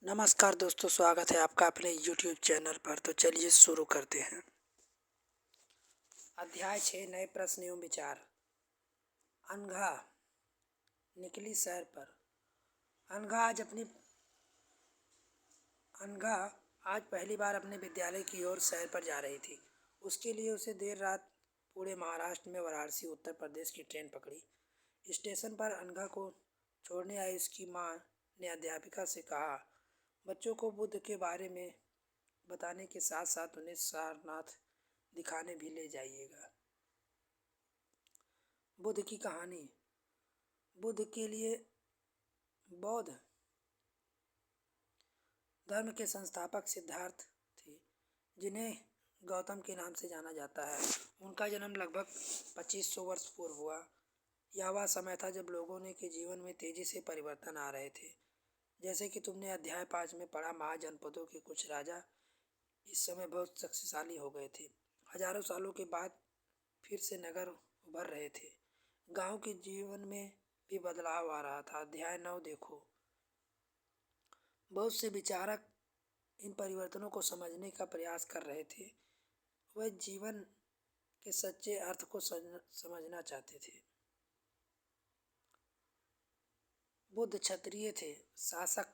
नमस्कार दोस्तों, स्वागत है आपका अपने YouTube चैनल पर। तो चलिए शुरू करते हैं। अध्याय 6, नए प्रश्न एवं विचार। अनघा निकली सैर पर। अनघा आज पहली बार अपने विद्यालय की ओर सैर पर जा रही थी। उसके लिए उसे देर रात पूरे महाराष्ट्र में वाराणसी उत्तर प्रदेश की ट्रेन पकड़ी। स्टेशन पर अनघा को छोड़ने आई उसकी माँ ने अध्यापिका से कहा, बच्चों को बुद्ध के बारे में बताने के साथ साथ उन्हें सारनाथ दिखाने भी ले जाइएगा। बुद्ध की कहानी। बुद्ध के लिए बौद्ध धर्म के संस्थापक सिद्धार्थ थे, जिन्हें गौतम के नाम से जाना जाता है। उनका जन्म लगभग 2500 वर्ष पूर्व हुआ। यह वह समय था जब लोगों ने के जीवन में तेजी से परिवर्तन आ रहे थे। जैसे कि तुमने अध्याय 5 में पढ़ा, महाजनपदों के कुछ राजा इस समय बहुत शक्तिशाली हो गए थे। हजारों सालों के बाद फिर से नगर उभर रहे थे। गांव के जीवन में भी बदलाव आ रहा था। अध्याय 9 देखो। बहुत से विचारक इन परिवर्तनों को समझने का प्रयास कर रहे थे। वह जीवन के सच्चे अर्थ को समझना चाहते थे। बुद्ध क्षत्रिय थे, शासक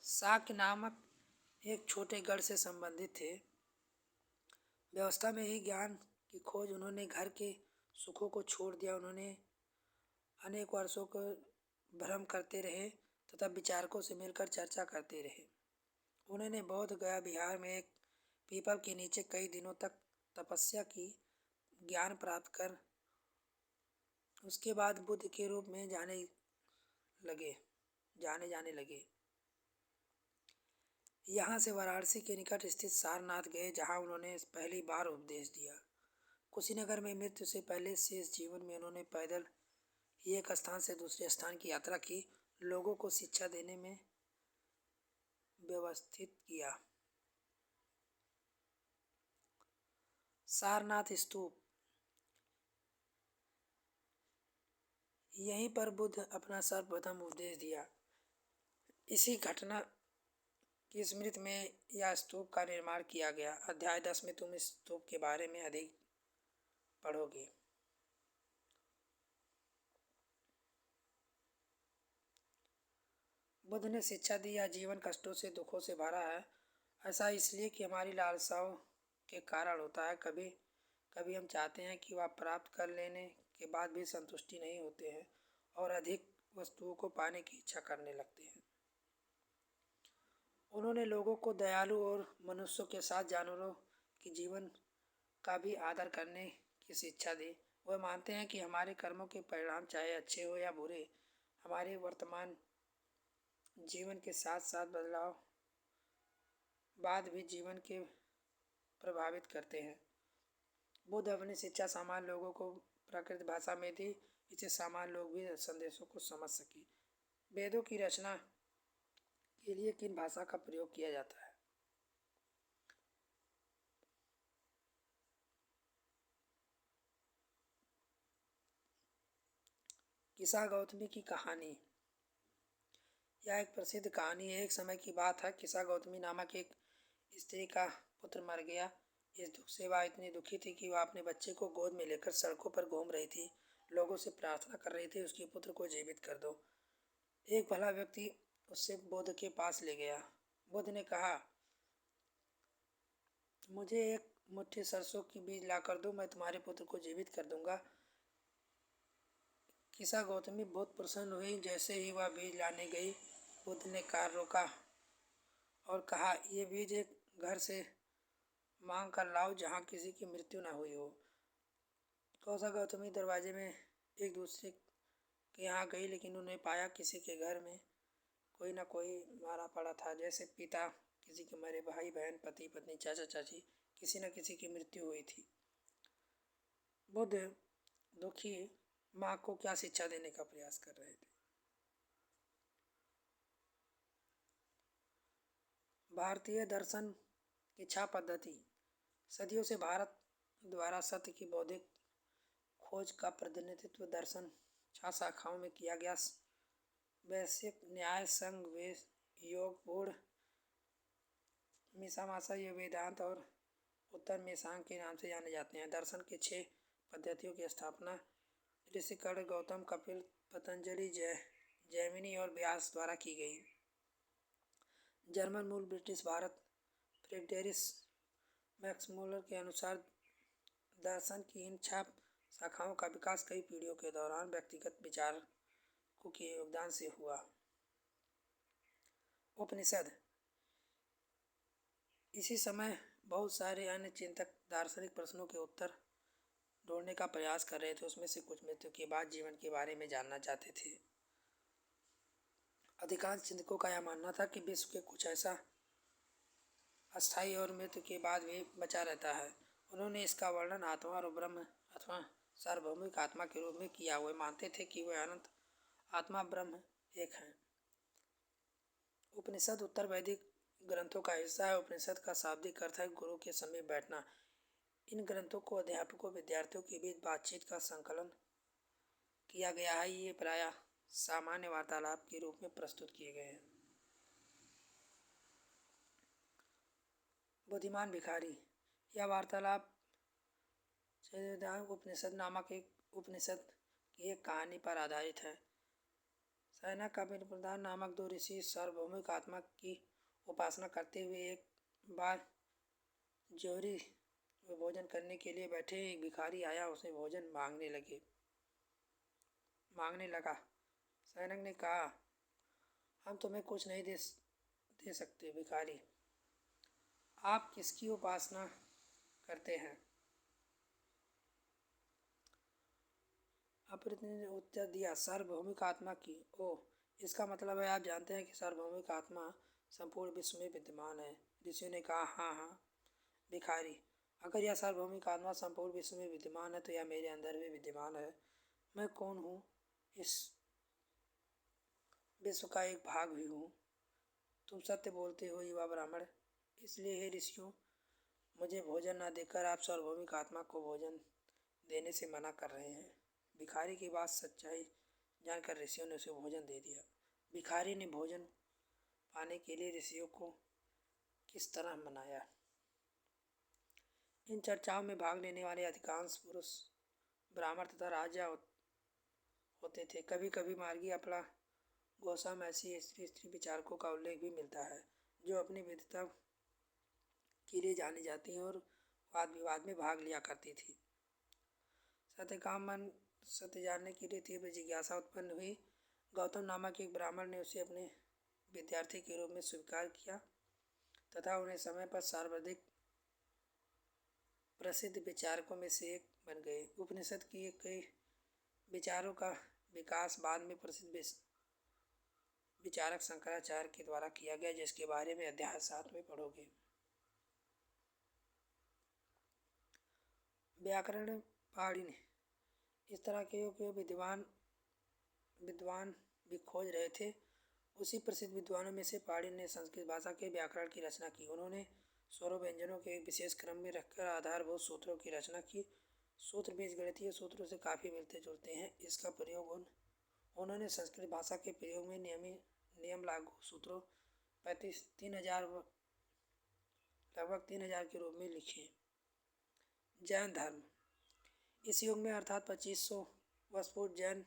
शाक्य नामक एक छोटे गढ़ से संबंधित थे। व्यवस्था में ही ज्ञान की खोज। उन्होंने घर के सुखों को छोड़ दिया। उन्होंने अनेक वर्षों को भ्रम करते रहे तथा विचारकों से मिलकर चर्चा करते रहे। उन्होंने बौद्ध गया बिहार में एक पीपल के नीचे कई दिनों तक तपस्या की, ज्ञान प्राप्त कर उसके बाद बुद्ध के रूप में जाने जाने लगे। यहाँ से वाराणसी के निकट स्थित सारनाथ गए, जहाँ उन्होंने पहली बार उपदेश दिया। कुशीनगर में मृत्यु से पहले शेष जीवन में उन्होंने पैदल एक स्थान से दूसरे स्थान की यात्रा की, लोगों को शिक्षा देने में व्यवस्थित किया। सारनाथ स्तूप। यहीं पर बुद्ध अपना सर्वप्रथम उपदेश दिया। इसी घटना की स्मृति में यह स्तूप का निर्माण किया गया। अध्याय 10 में तुम इस स्तूप के बारे में अधिक पढ़ोगे। बुद्ध ने शिक्षा दी, यह जीवन कष्टों से, दुखों से भरा है। ऐसा इसलिए कि हमारी लालसाओं के कारण होता है। कभी कभी हम चाहते हैं कि वह प्राप्त कर लेने के बाद भी संतुष्टि नहीं होते हैं और अधिक वस्तुओं को पाने की इच्छा करने लगते हैं। उन्होंने लोगों को दयालु और मनुष्यों के साथ जानवरों के जीवन का भी आदर करने की शिक्षा दी। वह मानते हैं कि हमारे कर्मों के परिणाम चाहे अच्छे हो या बुरे, हमारे वर्तमान जीवन के साथ साथ बदलाव बाद भी जीवन के प्रभावित करते हैं। बुद्ध अपनी शिक्षा सामान्य लोगों को प्राकृत भाषा में दी, इससे सामान्य लोग भी संदेशों को समझ सके। वेदों की रचना के लिए किन भाषा का प्रयोग किया जाता है? किस्सा गौतमी की कहानी। यह एक प्रसिद्ध कहानी है। एक समय की बात है, किस्सा गौतमी नामक एक स्त्री का पुत्र मर गया। इस दुख से वह इतनी दुखी थी कि वह अपने बच्चे को गोद में लेकर सड़कों पर घूम रही थी। लोगों से प्रार्थना कर रही थी, उसके पुत्र को जीवित कर दो। एक भला व्यक्ति उससे बुद्ध के पास ले गया। बुद्ध ने कहा, मुझे एक मुट्ठी सरसों की बीज ला कर दो, मैं तुम्हारे पुत्र को जीवित कर दूंगा। किस्सा गौतमी बहुत प्रसन्न हुई। जैसे ही वह बीज लाने गई, बुद्ध ने कार रोका और कहा, ये बीज एक घर से मांग कर लाओ जहाँ किसी की मृत्यु न हुई हो। किस्सा गौतमी दरवाजे में एक दूसरे के यहाँ गई, लेकिन उन्हें पाया किसी के घर में कोई ना कोई मारा पड़ा था। जैसे पिता किसी के मरे, भाई बहन, पति पत्नी, चाचा चाची, किसी न किसी की मृत्यु हुई थी। बुद्ध दुखी माँ को क्या शिक्षा देने का प्रयास कर रहे थे? भारतीय दर्शन की छा पद्धति। सदियों से भारत द्वारा सत्य की बौद्धिक खोज का प्रतिनिधित्व दर्शन 6 शाखाओं में किया गया। वैश्विक न्याय, संघ, वेद, योग, पूर्ण मीमांसा, योग वेदांत और उत्तर मीमांसा के नाम से जाने जाते हैं। दर्शन के 6 पद्धतियों की स्थापना ऋषि कर्ण, गौतम, कपिल, पतंजलि, जैमिनी और व्यास द्वारा की गई। जर्मन मूल ब्रिटिश भारत फ्रेडरिश मैक्समूलर के अनुसार दर्शन की इन 6 शाखाओं का विकास कई पीढ़ियों के दौरान व्यक्तिगत विचारकों के योगदान से हुआ। उपनिषद। इसी समय बहुत सारे अन्य चिंतक दार्शनिक प्रश्नों के उत्तर ढूंढने का प्रयास कर रहे थे। उसमें से कुछ मृत्यु के बाद जीवन के बारे में जानना चाहते थे। अधिकांश चिंतकों का यह मानना था कि विश्व के कुछ ऐसा अस्थायी और मृत्यु के बाद भी बचा रहता है। उन्होंने इसका वर्णन आत्मा और ब्रह्म अथवा सार्वभौमिक आत्मा के रूप में किया। वे मानते थे कि वह अनंत आत्मा ब्रह्म एक है। उपनिषद उत्तर वैदिक ग्रंथों का हिस्सा है। उपनिषद का शाब्दिक अर्थ है गुरु के समीप बैठना। इन ग्रंथों को अध्यापकों विद्यार्थियों के बीच बातचीत का संकलन किया गया है। ये प्रायः सामान्य वार्तालाप के रूप में प्रस्तुत किए गए हैं। बुद्धिमान भिखारी। यह वार्तालाप उपनिषद नामक एक उपनिषद की एक कहानी पर आधारित है। सैना का प्रधान नामक 2 ऋषि सार्वभौमिक आत्मा की उपासना करते हुए एक बार जोहरी वे भोजन करने के लिए बैठे। एक भिखारी आया, उसे भोजन मांगने लगा। सैनिक ने कहा, हम तुम्हें कुछ नहीं दे सकते। भिखारी, आप किसकी उपासना करते हैं? अपृत ने उत्तर दिया, सार्वभौमिक आत्मा की। ओह, इसका मतलब है आप जानते हैं कि सार्वभौमिक आत्मा संपूर्ण विश्व में विद्यमान है। ऋषि ने कहा, हाँ हाँ। भिखारी, अगर यह सार्वभौमिक आत्मा संपूर्ण विश्व में विद्यमान है तो यह मेरे अंदर भी विद्यमान है। मैं कौन हूँ? इस विश्व का एक भाग भी हूँ। तुम सत्य बोलते हो युवा ब्राह्मण, इसलिए हे ऋषियों, मुझे भोजन न देकर आप सार्वभौमिक आत्मा को भोजन देने से मना कर रहे हैं। भिखारी की बात सच्चाई जानकर ऋषियों ने उसे भोजन दे दिया। भिखारी ने भोजन पाने के लिए ऋषियों को किस तरह मनाया? इन चर्चाओं में भाग लेने वाले अधिकांश पुरुष ब्राह्मण तथा राजा होते थे। कभी कभी मार्गी अपना गोस्वामी में ऐसी स्त्री विचारकों का उल्लेख भी मिलता है जो अपनी विद्वता के लिए जानी जाती हैं और वाद विवाद में भाग लिया करती थी। सत्य जानने के लिए तीव्र जिज्ञासा उत्पन्न हुई। गौतम नामक एक ब्राह्मण ने उसे अपने विद्यार्थी के रूप में स्वीकार किया तथा उन्हें समय पर सर्वाधिक प्रसिद्ध विचारकों में से एक बन गए। उपनिषद की कई विचारों का विकास बाद में प्रसिद्ध विचारक शंकराचार्य के द्वारा किया गया, जिसके बारे में अध्याय 7 में पढ़ोगे। व्याकरण पाणिनि। इस तरह के विद्वान भी खोज रहे थे। उसी प्रसिद्ध विद्वानों में से पाणिनि ने संस्कृत भाषा के व्याकरण की रचना की। उन्होंने स्वरों व्यंजनों के एक विशेष क्रम में रखकर आधारभूत सूत्रों की रचना की। सूत्र बीजगणितीय सूत्रों से काफ़ी मिलते जुलते हैं। इसका प्रयोग उन्होंने संस्कृत भाषा के प्रयोग में नियम लागू सूत्रों लगभग 3000 के रूप में लिखे। जैन धर्म। इस युग में अर्थात 2500 वर्ष पूर्व जैन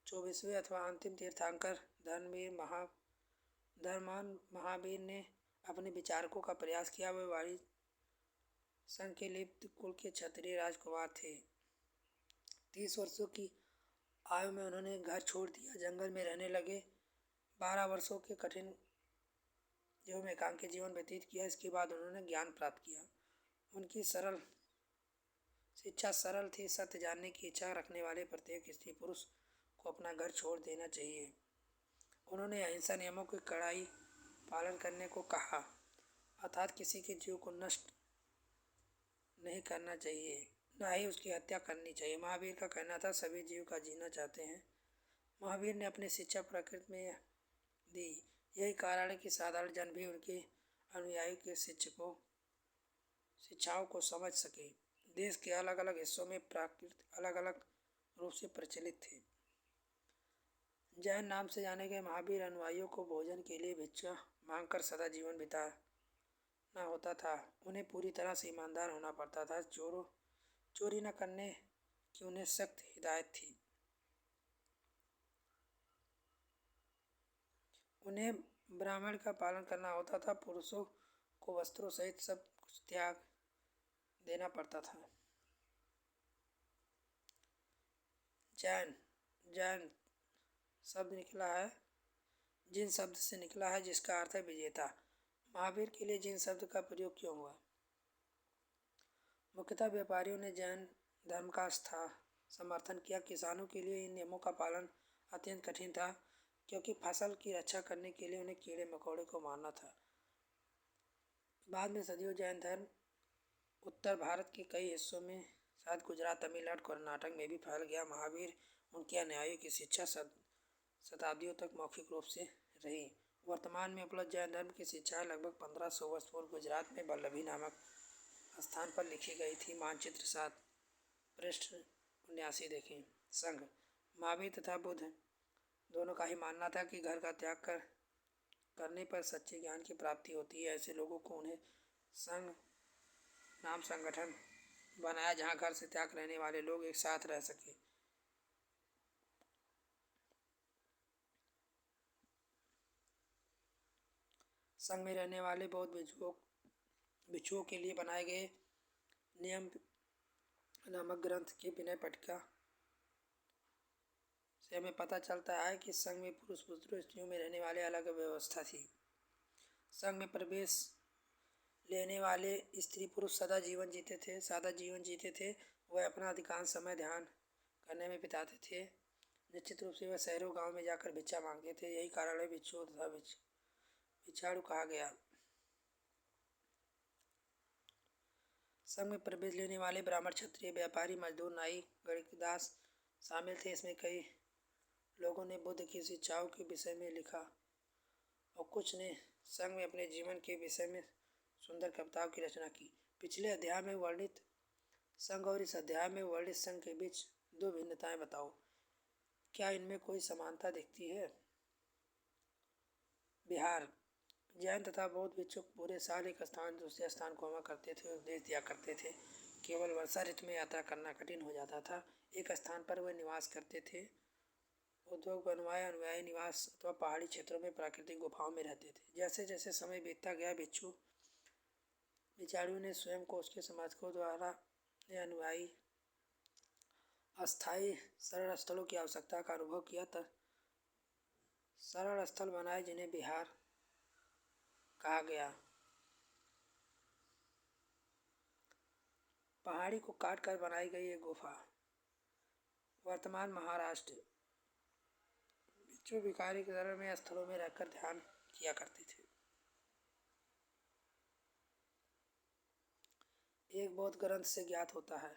24वें अथवा अंतिम तीर्थंकर धर्मान महावीर ने अपने विचारकों का प्रयास किया। वे वाणी संघ के लिप्त कुल के क्षत्रिय राजकुमार थे। 30 वर्षों की आयु में उन्होंने घर छोड़ दिया, जंगल में रहने लगे। 12 वर्षों के कठिन एवं एकांकी जीवन व्यतीत किया। इसके बाद उन्होंने ज्ञान प्राप्त किया। उनकी शिक्षा सरल थी। सत्य जानने की इच्छा रखने वाले प्रत्येक स्त्री पुरुष को अपना घर छोड़ देना चाहिए। उन्होंने अहिंसा नियमों के कड़ाई पालन करने को कहा, अर्थात किसी के जीव को नष्ट नहीं करना चाहिए, न ही उसकी हत्या करनी चाहिए। महावीर का कहना था, सभी जीव का जीना चाहते हैं। महावीर ने अपनी शिक्षा प्रकृति में दी। यही कारण है कि साधारण जन भी उनके अनुयायी के शिक्षाओं को समझ सके। देश के अलग अलग हिस्सों में प्राकृत अलग अलग रूप से प्रचलित थे। जैन नाम से जाने गए महावीर अनुयायियों को भोजन के लिए भिक्षा मांगकर सदा जीवन बिताना होता था। उन्हें पूरी तरह से ईमानदार होना पड़ता था। चोरी न करने की उन्हें सख्त हिदायत थी। उन्हें ब्राह्मण का पालन करना होता था। पुरुषों को वस्त्रों सहित सब कुछ त्याग देना पड़ता था। जैन जैन शब्द निकला है जिन शब्द से निकला है जिसका अर्थ है विजेता। महावीर के लिए जिन शब्द का प्रयोग क्यों हुआ? मुख्यतः व्यापारियों ने जैन धर्म का समर्थन किया। किसानों के लिए इन नियमों का पालन अत्यंत कठिन था, क्योंकि फसल की रक्षा करने के लिए उन्हें कीड़े मकोड़े को मारना था। बाद में सदियों जैन धर्म उत्तर भारत के कई हिस्सों में, शायद गुजरात, तमिलनाडु, कर्नाटक में भी फैल गया। महावीर उनके अनुयायियों की शिक्षा शताब्दियों तक मौखिक रूप से रही। वर्तमान में उपलब्ध जैन धर्म की शिक्षाएं लगभग 1500 वर्ष पूर्व गुजरात में वल्लभी नामक स्थान पर लिखी गई थी। मानचित्र 7 पृष्ठ 79 देखें। संघ। महावीर तथा बुद्ध दोनों का ही मानना था कि घर का त्याग करने पर सच्चे ज्ञान की प्राप्ति होती है। ऐसे लोगों को उन्हें संघ नाम संगठन बनाया, जहां घर से त्याग रहने वाले लोग एक साथ रह सके। संघ में रहने वाले बौद्ध भिक्षुओं के लिए बनाए गए नियम नामक ग्रंथ के विनय पट्टिका से हमें पता चलता है कि संघ में पुरुष पुत्रों स्त्रियों में रहने वाले अलग व्यवस्था थी। संघ में प्रवेश लेने वाले स्त्री पुरुष सादा जीवन जीते थे। वह अपना अधिकांश समय ध्यान करने में बिताते थे। निश्चित रूप से वह शहरों गांव में जाकर भिक्षा मांगते थे। यही कारण है भिक्षु तथा भिक्षाड़ु कहा गया। संघ में प्रवेश लेने वाले ब्राह्मण, क्षत्रिय, व्यापारी, मजदूर, नाई, गणितदास शामिल थे। इसमें कई लोगों ने बुद्ध की शिक्षाओं के विषय में लिखा और कुछ ने संघ में अपने जीवन के विषय में सुंदर कविताओं की रचना की। पिछले अध्याय में वर्णित संघ और इस अध्याय में वर्णित संघ के बीच दो भिन्नताएं बताओ। क्या इनमें कोई समानता दिखती है? बिहार। जैन तथा बौद्ध भिक्षुक पूरे साल एक स्थान दूसरे स्थान घूमा करते थे, उपदेश दिया करते थे। केवल वर्षा ऋतु में यात्रा करना कठिन हो जाता था। एक स्थान पर वे निवास करते थे, उद्योग बनवाए, अनुयायी निवास अथवा पहाड़ी क्षेत्रों में प्राकृतिक गुफाओं में रहते थे। जैसे जैसे समय बीतता गया, भिक्षाड़ुओं ने स्वयं को उसके समर्थकों द्वारा अनुयायी अस्थायी शरण स्थलों की आवश्यकता का अनुभव किया। शरण स्थल बनाए जिन्हें बिहार कहा गया। पहाड़ी को काट कर बनाई गई एक गुफा। वर्तमान महाराष्ट्र। भिक्षु भिखारी के धर्म में स्थलों में रहकर ध्यान किया करते थे। एक बौद्ध ग्रंथ से ज्ञात होता है।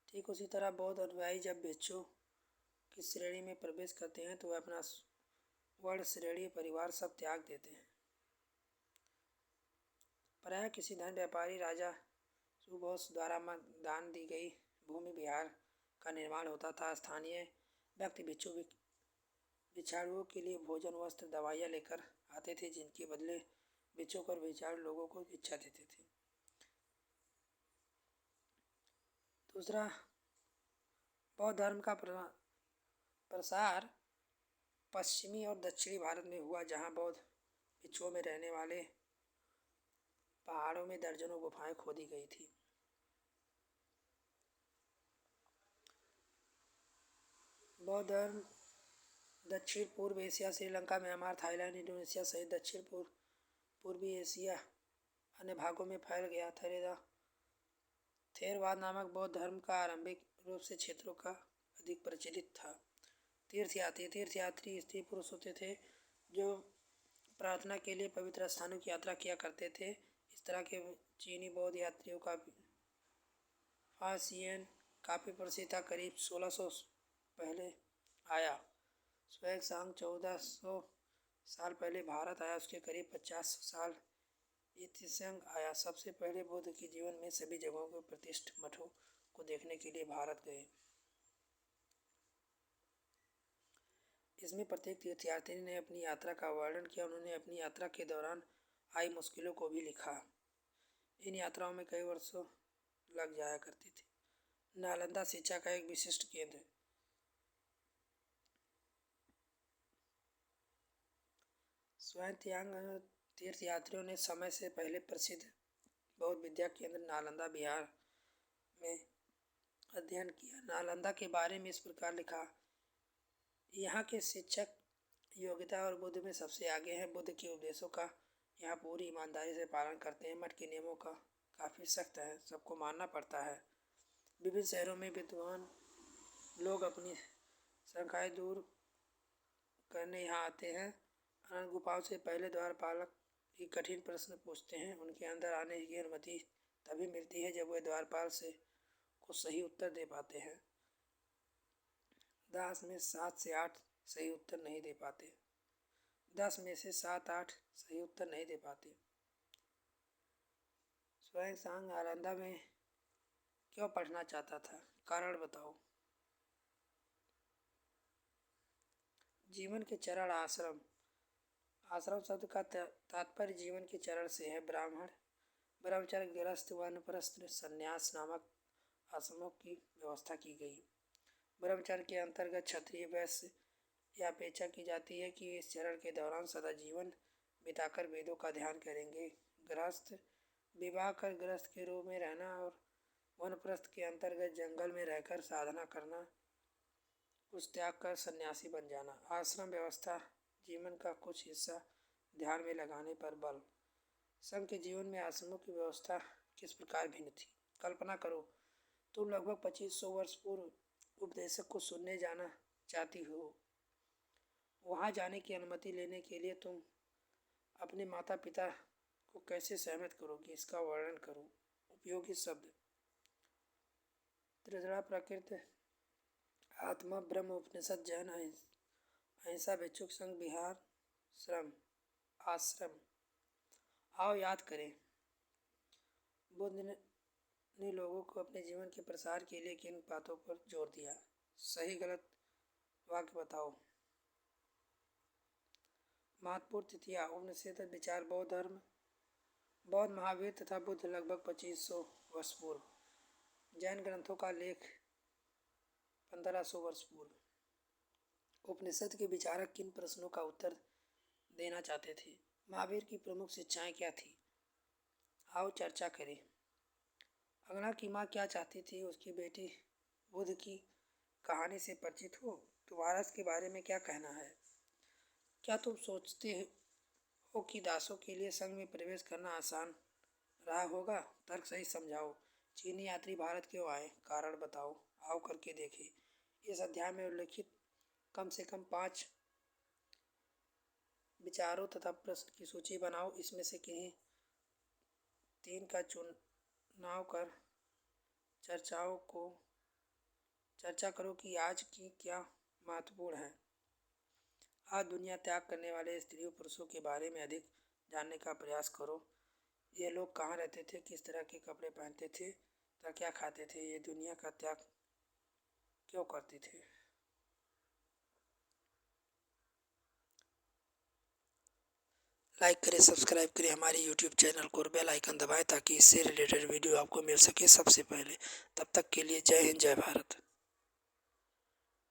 ठीक उसी तरह बौद्ध अनुयायी जब भिक्षु की श्रेणी में प्रवेश करते हैं तो वह अपना वर्ण, श्रेणी, परिवार सब त्याग देते हैं। प्रायः किसी धन व्यापारी राजा सुबोध द्वारा दान दी गई भूमि बिहार का निर्माण होता था। स्थानीय व्यक्ति भिक्षाड़ुओं के लिए भोजन, वस्त्र, दवाइयाँ लेकर आते थे, जिनके बदले भिक्षुक और भिक्षाड़ु लोगों को भिक्षा देते थे। दूसरा, बौद्ध धर्म का प्रसार पश्चिमी और दक्षिणी भारत में हुआ, जहाँ बौद्ध भिक्षुओं में रहने वाले पहाड़ों में दर्जनों गुफाएं खोदी गई थी। बौद्ध धर्म दक्षिण पूर्व Asia, Sri Lanka, Myanmar, Thailand, Indonesia सहित दक्षिण पूर्वी एशिया अन्य भागों में फैल गया। थेरवाद नामक बौद्ध धर्म का आरंभिक रूप से क्षेत्रों का अधिक प्रचलित था। तीर्थयात्री स्त्री पुरुष होते थे जो प्रार्थना के लिए पवित्र स्थानों की यात्रा किया करते थे। इस तरह के चीनी बौद्ध यात्रियों का फासियन काफ़ी प्रसिद्ध था। करीब 1600 पहले आया। स्वांग 1400 साल पहले भारत आया। उसके करीब 50 साल इत्संग आया। सबसे पहले बुद्ध के जीवन में सभी जगहों के प्रतिष्ठित मठों को देखने के लिए भारत गए। इसमें प्रत्येक तीर्थयात्री ने अपनी यात्रा का वर्णन किया। उन्होंने अपनी यात्रा के दौरान आई मुश्किलों को भी लिखा। इन यात्राओं में कई वर्षों लग जाया करती थी। नालंदा शिक्षा का एक विशिष्ट केंद्र है। स्वयं तीर्थयात्रियों ने समय से पहले प्रसिद्ध बौद्ध विद्या केंद्र नालंदा बिहार में अध्ययन किया। नालंदा के बारे में इस प्रकार लिखा, यहाँ के शिक्षक योग्यता और बुद्ध में सबसे आगे हैं। बुद्ध के उपदेशों का यहाँ पूरी ईमानदारी से पालन करते हैं। मठ के नियमों का काफ़ी सख्त है, सबको मानना पड़ता है। विभिन्न शहरों में विद्वान लोग अपनी शंकाएं दूर करने यहाँ आते हैं। अनंत गुफाओं से पहले द्वारपालक ही कठिन प्रश्न पूछते हैं। उनके अंदर आने की अनुमति तभी मिलती है जब वे द्वारपाल से को सही उत्तर दे पाते हैं। 10 में 7 से 8 सही उत्तर नहीं दे पाते। 10 में से 7-8 सही उत्तर नहीं दे पाते। स्वयं सांग नालंदा में क्यों पढ़ना चाहता था? कारण बताओ। जीवन के चरण आश्रम। आश्रम शब्द का तात्पर्य जीवन के चरण से है। ब्राह्मण, ब्रह्मचर्य, गृहस्थ, वानप्रस्थ, संन्यास नामक आश्रमों की व्यवस्था की गई। ब्रह्मचर्य के अंतर्गत क्षत्रिय, वैश्य यह अपेक्षा की जाती है कि इस चरण के दौरान सदा जीवन बिताकर वेदों का ध्यान करेंगे। गृहस्थ, विवाह कर गृहस्थ के रूप में रहना, और वानप्रस्थ के अंतर्गत जंगल में रहकर साधना करना, कुछ त्याग कर सन्यासी बन जाना। आश्रम व्यवस्था जीवन का कुछ हिस्सा ध्यान में लगाने पर बल। संघ के जीवन में आश्रमों की व्यवस्था किस प्रकार भिन्न थी? कल्पना करो, तुम लगभग 2500 वर्ष पूर्व उपदेशक को सुनने जाना चाहती हो। वहाँ जाने की अनुमति लेने के लिए तुम अपने माता पिता को कैसे सहमत करोगे? इसका वर्णन करो। उपयोगी शब्द: त्रिजड़ा, प्रकृति, आत्मा, ब्रह्म, उपनिषद, जैन, अहिंसा, भिक्षुक संघ, विहार, श्रम, आश्रम। आओ याद करें, बुद्ध ने लोगों को अपने जीवन के प्रसार के लिए किन बातों पर जोर दिया? सही गलत वाक्य बताओ। महत्वपूर्ण तिथियां: उपनिषद, विचार, बौद्ध धर्म, बौद्ध, महावीर तथा बुद्ध लगभग 2500 वर्ष पूर्व। जैन ग्रंथों का लेख 1500 वर्ष पूर्व। उपनिषद के विचारक किन प्रश्नों का उत्तर देना चाहते थे? महावीर की प्रमुख शिक्षाएं क्या थी? आओ चर्चा करें। अगना की माँ क्या चाहती थी? उसकी बेटी बुद्ध की कहानी से परिचित हो? तुम्हारा इसके बारे में क्या कहना है? क्या तुम सोचते हो कि दासों के लिए संघ में प्रवेश करना आसान रहा होगा? तर्क सही समझाओ। चीनी यात्री भारत क्यों आए? कारण बताओ। आओ करके देखें। इस अध्याय में उल्लिखित कम से कम 5 विचारों तथा प्रश्न की सूची बनाओ। इसमें से किन्हीं 3 का चुनाव कर चर्चा करो कि आज की क्या महत्वपूर्ण है। आज दुनिया त्याग करने वाले स्त्रियों पुरुषों के बारे में अधिक जानने का प्रयास करो। ये लोग कहाँ रहते थे? किस तरह के कपड़े पहनते थे तथा क्या खाते थे? ये दुनिया का त्याग क्यों करते थे? लाइक करें, सब्सक्राइब करें हमारे YouTube चैनल को और बेल आइकन दबाएं ताकि इससे रिलेटेड वीडियो आपको मिल सके सबसे पहले। तब तक के लिए जय हिंद, जय भारत।